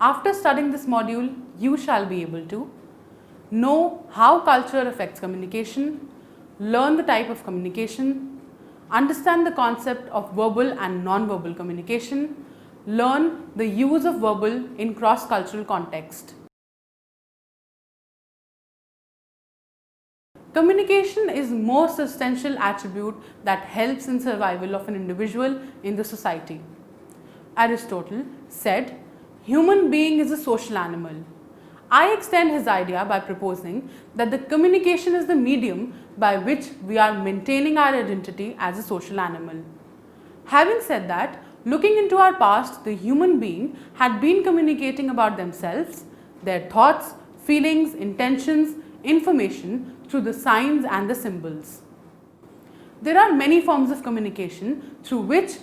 After studying this module, you shall be able to know how culture affects communication, learn the type of communication, understand the concept of verbal and non-verbal communication, learn the use of verbal in cross-cultural context. Communication is most essential attribute that helps in survival of an individual in the society. Aristotle said, "Human being is a social animal." I extend his idea by proposing that the communication is the medium by which we are maintaining our identity as a social animal. Having said that, looking into our past, the human being had been communicating about themselves, their thoughts, feelings, intentions, information through the signs and the symbols. There are many forms of communication through which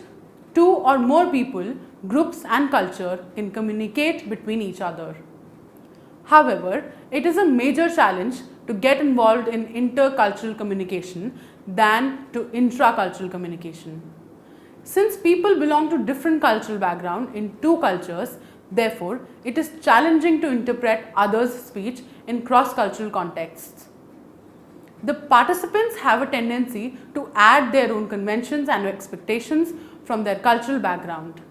two or more people, groups and culture can communicate between each other. However, it is a major challenge to get involved in intercultural communication than to intracultural communication. Since people belong to different cultural backgrounds in two cultures, therefore, it is challenging to interpret others' speech in cross-cultural contexts. The participants have a tendency to add their own conventions and expectations from their cultural background.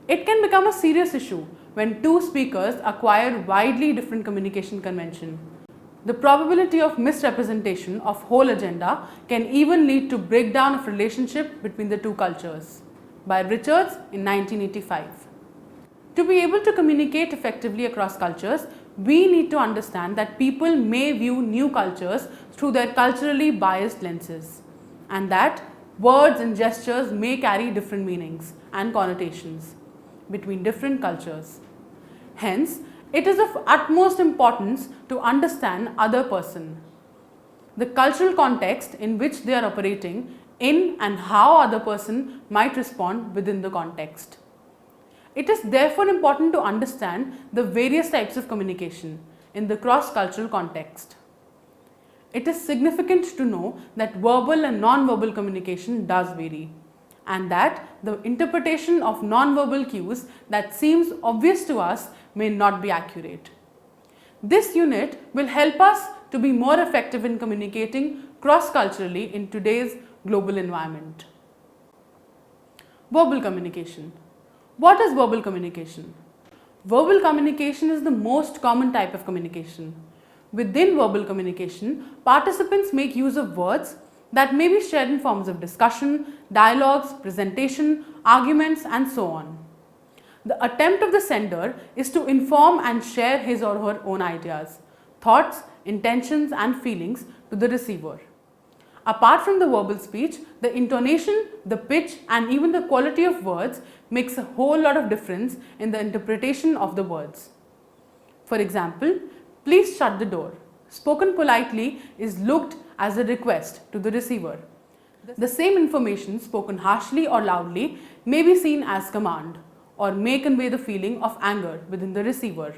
It can become a serious issue when two speakers acquire widely different communication convention. The probability of misrepresentation of whole agenda can even lead to breakdown of relationship between the two cultures. By Richards in 1985. To be able to communicate effectively across cultures, we need to understand that people may view new cultures through their culturally biased lenses, and that words and gestures may carry different meanings and connotations between different cultures. Hence, it is of utmost importance to understand other person, the cultural context in which they are operating in and how other person might respond within the context. It is therefore important to understand the various types of communication in the cross-cultural context. It is significant to know that verbal and non-verbal communication does vary, and that the interpretation of non-verbal cues that seems obvious to us may not be accurate. This unit will help us to be more effective in communicating cross-culturally in today's global environment. Verbal communication. What is verbal communication? Verbal communication is the most common type of communication. Within verbal communication, participants make use of words that may be shared in forms of discussion, dialogues, presentation, arguments, and so on. The attempt of the sender is to inform and share his or her own ideas, thoughts, intentions, and feelings to the receiver. Apart from the verbal speech, the intonation, the pitch, and even the quality of words makes a whole lot of difference in the interpretation of the words. For example, "Please shut the door," spoken politely, is looked as a request to the receiver. The same information spoken harshly or loudly may be seen as command or may convey the feeling of anger within the receiver.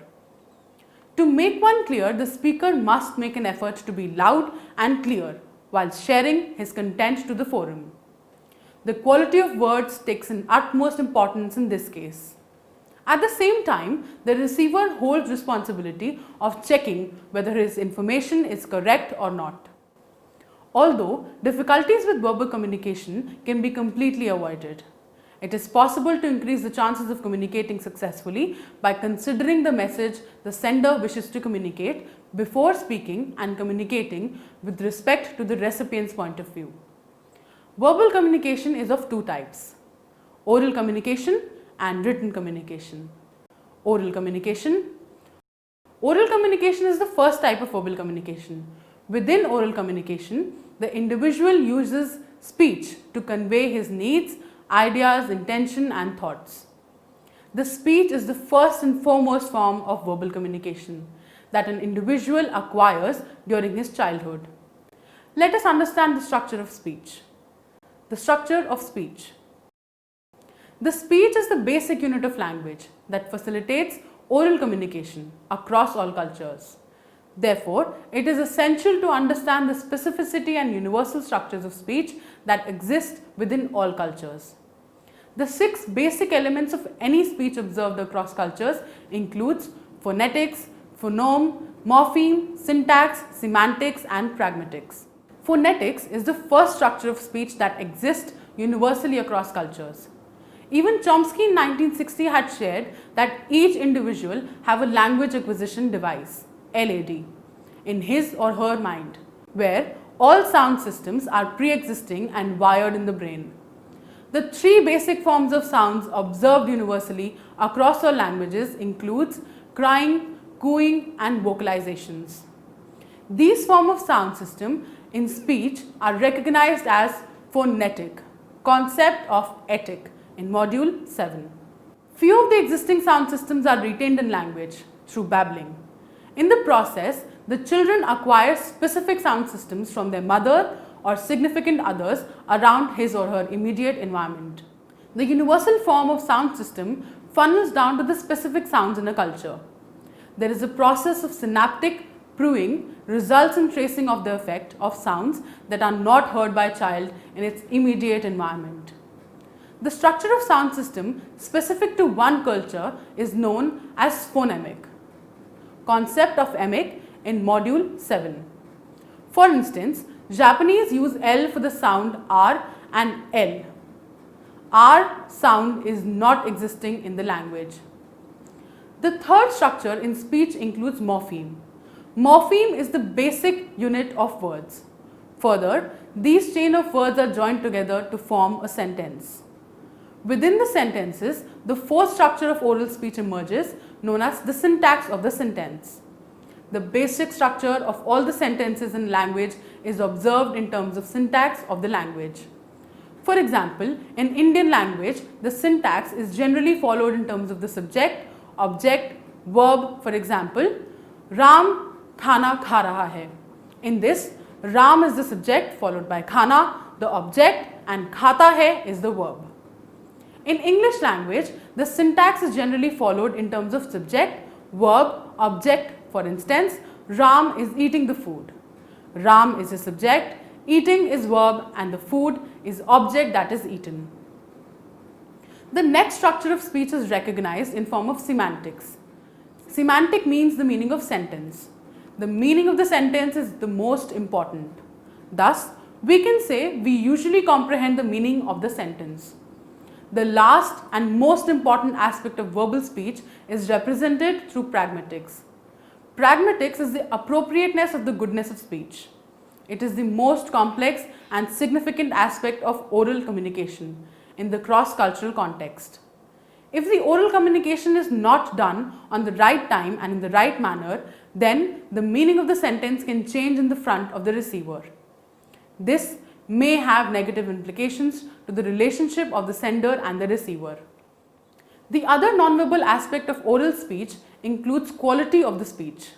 To make one clear, the speaker must make an effort to be loud and clear while sharing his content to the forum. The quality of words takes an utmost importance in this case. At the same time, the receiver holds responsibility of checking whether his information is correct or not. Although difficulties with verbal communication can be completely avoided, it is possible to increase the chances of communicating successfully by considering the message the sender wishes to communicate before speaking and communicating with respect to the recipient's point of view. Verbal communication is of two types: oral communication and written communication. Oral communication. Oral communication is the first type of verbal communication. Within oral communication, the individual uses speech to convey his needs, ideas, intention, and thoughts. The speech is the first and foremost form of verbal communication that an individual acquires during his childhood. Let us understand the structure of speech. The structure of speech. The speech is the basic unit of language that facilitates oral communication across all cultures. Therefore, it is essential to understand the specificity and universal structures of speech that exist within all cultures. The 6 basic elements of any speech observed across cultures includes phonetics, phonome, morpheme, syntax, semantics and pragmatics. Phonetics is the first structure of speech that exists universally across cultures. Even Chomsky in 1960 had shared that each individual have a language acquisition device, LAD, in his or her mind, where all sound systems are pre-existing and wired in the brain. The 3 basic forms of sounds observed universally across all languages includes crying, cooing and vocalizations. These forms of sound system in speech are recognized as phonetic, concept of etic in module 7. Few of the existing sound systems are retained in language through babbling. In the process, the children acquire specific sound systems from their mother or significant others around his or her immediate environment. The universal form of sound system funnels down to the specific sounds in a culture. There is a process of synaptic proving results in tracing of the effect of sounds that are not heard by a child in its immediate environment. The structure of sound system specific to one culture is known as phonemic. Concept of emic in module 7. For instance, Japanese use L for the sound R and L. R sound is not existing in the language. The third structure in speech includes morpheme. Morpheme is the basic unit of words. Further, these chain of words are joined together to form a sentence. Within the sentences, the fourth structure of oral speech emerges, known as the syntax of the sentence. The basic structure of all the sentences in language is observed in terms of syntax of the language. For example, in Indian language, the syntax is generally followed in terms of the subject, object, verb. For example, Ram khana kha raha hai. In this, Ram is the subject followed by khana, the object, and khata hai is the verb. In English language, the syntax is generally followed in terms of subject, verb, object. For instance, Ram is eating the food. Ram is a subject, eating is verb and the food is object that is eaten. The next structure of speech is recognized in form of semantics. Semantic means the meaning of sentence. The meaning of the sentence is the most important. Thus, we can say we usually comprehend the meaning of the sentence. The last and most important aspect of verbal speech is represented through pragmatics. Pragmatics is the appropriateness of the goodness of speech. It is the most complex and significant aspect of oral communication in the cross-cultural context. If the oral communication is not done on the right time and in the right manner, then the meaning of the sentence can change in the front of the receiver. This may have negative implications to the relationship of the sender and the receiver. The other nonverbal aspect of oral speech includes quality of the speech.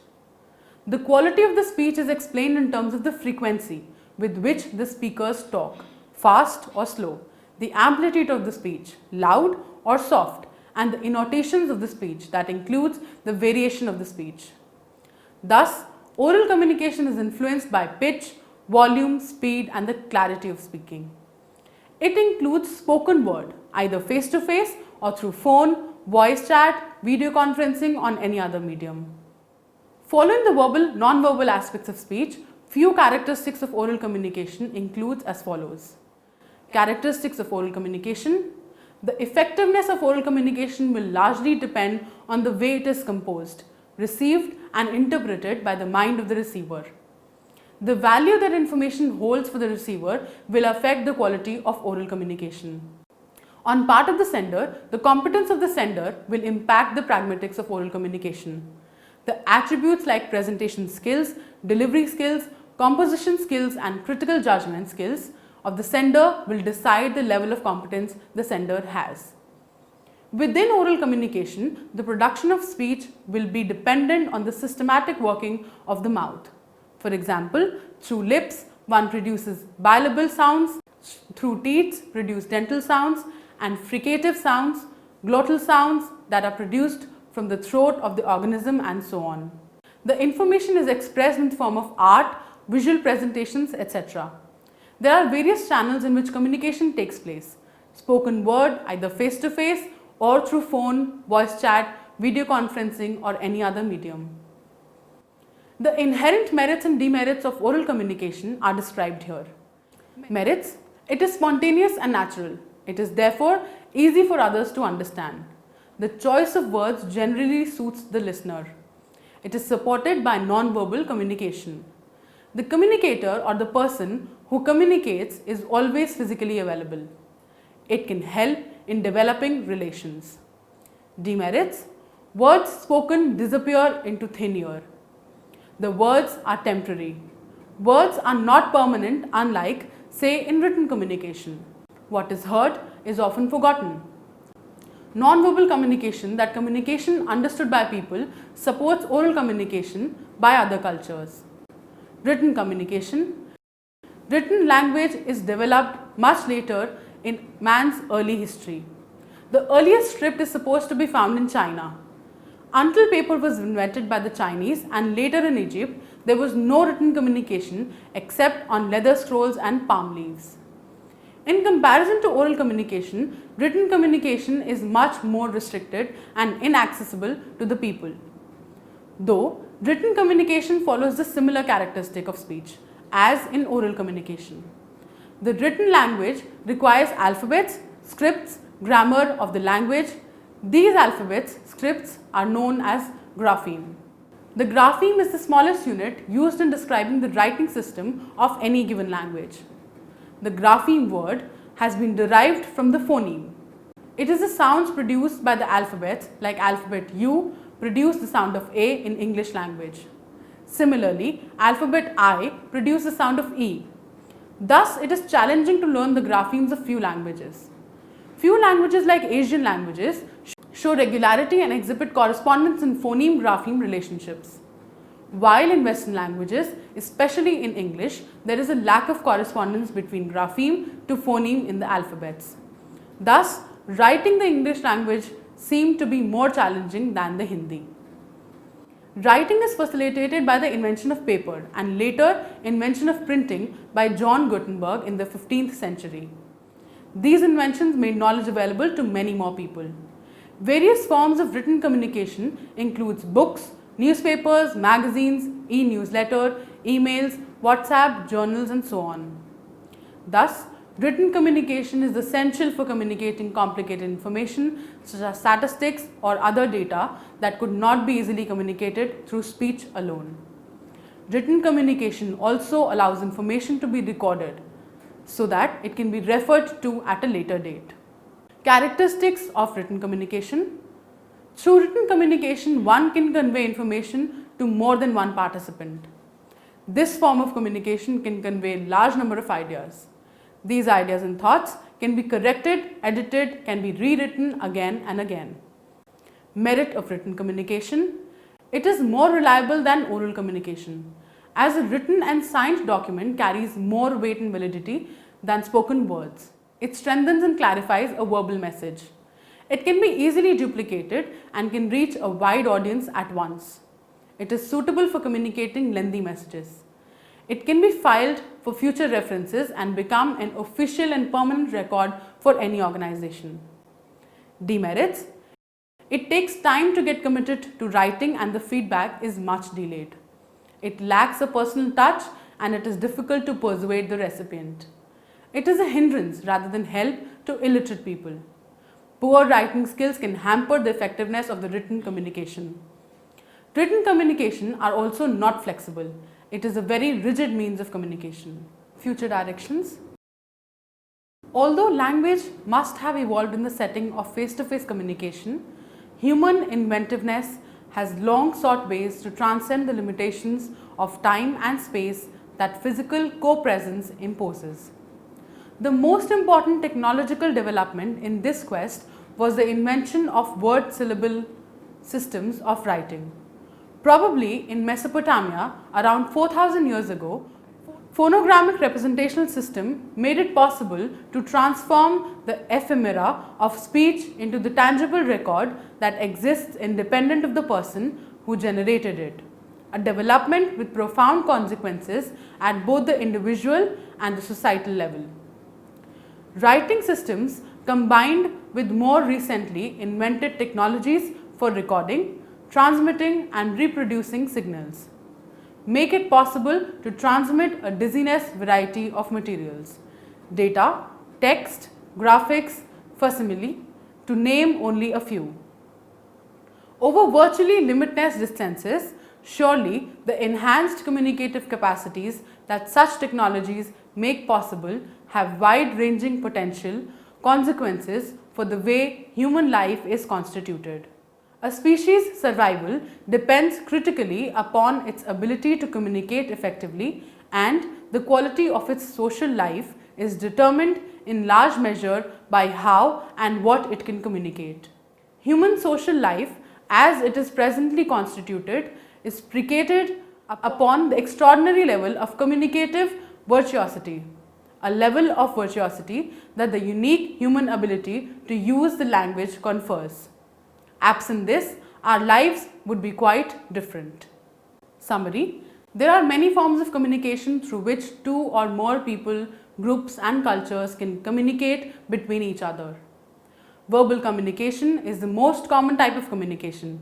The quality of the speech is explained in terms of the frequency with which the speakers talk, fast or slow, the amplitude of the speech, loud or soft, and the intonations of the speech, that includes the variation of the speech. Thus, oral communication is influenced by pitch, volume, speed, and the clarity of speaking. It includes spoken word, either face-to-face or through phone, voice chat, video conferencing on any other medium. Following the verbal, non-verbal aspects of speech, few characteristics of oral communication includes as follows. Characteristics of oral communication. The effectiveness of oral communication will largely depend on the way it is composed, received and interpreted by the mind of the receiver. The value that information holds for the receiver will affect the quality of oral communication. On part of the sender, the competence of the sender will impact the pragmatics of oral communication. The attributes like presentation skills, delivery skills, composition skills and critical judgment skills of the sender will decide the level of competence the sender has. Within oral communication, the production of speech will be dependent on the systematic working of the mouth. For example, through lips, one produces bilabial sounds, through teeth produce dental sounds, and fricative sounds, glottal sounds that are produced from the throat of the organism, and so on. The information is expressed in the form of art, visual presentations, etc. There are various channels in which communication takes place. spoken word either face to face or through phone, voice chat, video conferencing or any other medium. The inherent merits and demerits of oral communication are described here. Merits: it is spontaneous and natural. It is therefore easy for others to understand. The choice of words generally suits the listener. It is supported by non-verbal communication. The communicator or the person who communicates is always physically available. It can help in developing relations. Demerits: words spoken disappear into thin air. The words are temporary. Words are not permanent, unlike, say, in written communication. What is heard is often forgotten. Non-verbal communication, that communication understood by people, supports oral communication by other cultures. Written communication. Written language is developed much later in man's early history. The earliest script is supposed to be found in China. Until paper was invented by the Chinese and later in Egypt, there was no written communication except on leather scrolls and palm leaves. In comparison to oral communication, written communication is much more restricted and inaccessible to the people. Though written communication follows the similar characteristic of speech as in oral communication. The written language requires alphabets, scripts, grammar of the language. These alphabets, scripts are known as grapheme. The grapheme is the smallest unit used in describing the writing system of any given language. The grapheme word has been derived from the phoneme. It is the sounds produced by the alphabets, like alphabet U produce the sound of A in English language. Similarly, alphabet I produce the sound of E. Thus, it is challenging to learn the graphemes of few languages. Few languages like Asian languages show regularity and exhibit correspondence in phoneme-grapheme relationships. While in Western languages, especially in English, there is a lack of correspondence between grapheme to phoneme in the alphabets. Thus, writing the English language seemed to be more challenging than the Hindi. Writing is facilitated by the invention of paper and later invention of printing by John Gutenberg in the 15th century. These inventions made knowledge available to many more people. Various forms of written communication includes books, newspapers, magazines, e-newsletter, emails, WhatsApp, journals and so on. Thus, written communication is essential for communicating complicated information such as statistics or other data that could not be easily communicated through speech alone. Written communication also allows information to be recorded so that it can be referred to at a later date. Characteristics of written communication. Through written communication, one can convey information to more than one participant. This form of communication can convey a large number of ideas. These ideas and thoughts can be corrected, edited, can be rewritten again and again. Merit of written communication. It is more reliable than oral communication, as a written and signed document carries more weight and validity than spoken words. It strengthens and clarifies a verbal message. It can be easily duplicated and can reach a wide audience at once. It is suitable for communicating lengthy messages. It can be filed for future references and become an official and permanent record for any organization. Demerits. It takes time to get committed to writing and the feedback is much delayed. It lacks a personal touch and it is difficult to persuade the recipient. It is a hindrance rather than help to illiterate people. Poor writing skills can hamper the effectiveness of the written communication. Written communication are also not flexible. It is a very rigid means of communication. Future directions. Although language must have evolved in the setting of face-to-face communication, human inventiveness has long sought ways to transcend the limitations of time and space that physical co-presence imposes. The most important technological development in this quest was the invention of word-syllable systems of writing. Probably in Mesopotamia, around 4,000 years ago, phonogrammic representational system made it possible to transform the ephemera of speech into the tangible record that exists independent of the person who generated it, a development with profound consequences at both the individual and the societal level. Writing systems combined with more recently invented technologies for recording, transmitting and reproducing signals, make it possible to transmit a dizziness variety of materials, data, text, graphics, facsimile, to name only a few. Over virtually limitless distances, surely the enhanced communicative capacities that such technologies make possible have wide-ranging potential consequences for the way human life is constituted. A species' survival depends critically upon its ability to communicate effectively, and the quality of its social life is determined in large measure by how and what it can communicate. Human social life, as it is presently constituted, is predicated upon the extraordinary level of communicative virtuosity, a level of virtuosity that the unique human ability to use the language confers. Absent this, our lives would be quite different. Summary: there are many forms of communication through which two or more people, groups and cultures can communicate between each other. Verbal communication is the most common type of communication.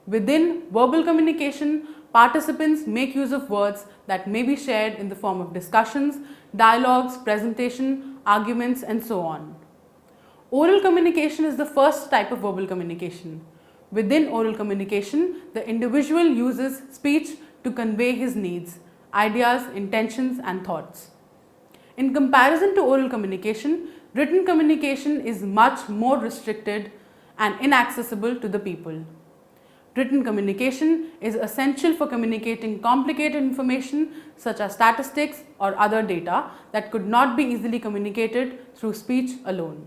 Within verbal communication, participants make use of words that may be shared in the form of discussions, dialogues, presentation, arguments and so on. Oral communication is the first type of verbal communication. Within oral communication, the individual uses speech to convey his needs, ideas, intentions and thoughts. In comparison to oral communication, written communication is much more restricted and inaccessible to the people. Written communication is essential for communicating complicated information such as statistics or other data that could not be easily communicated through speech alone.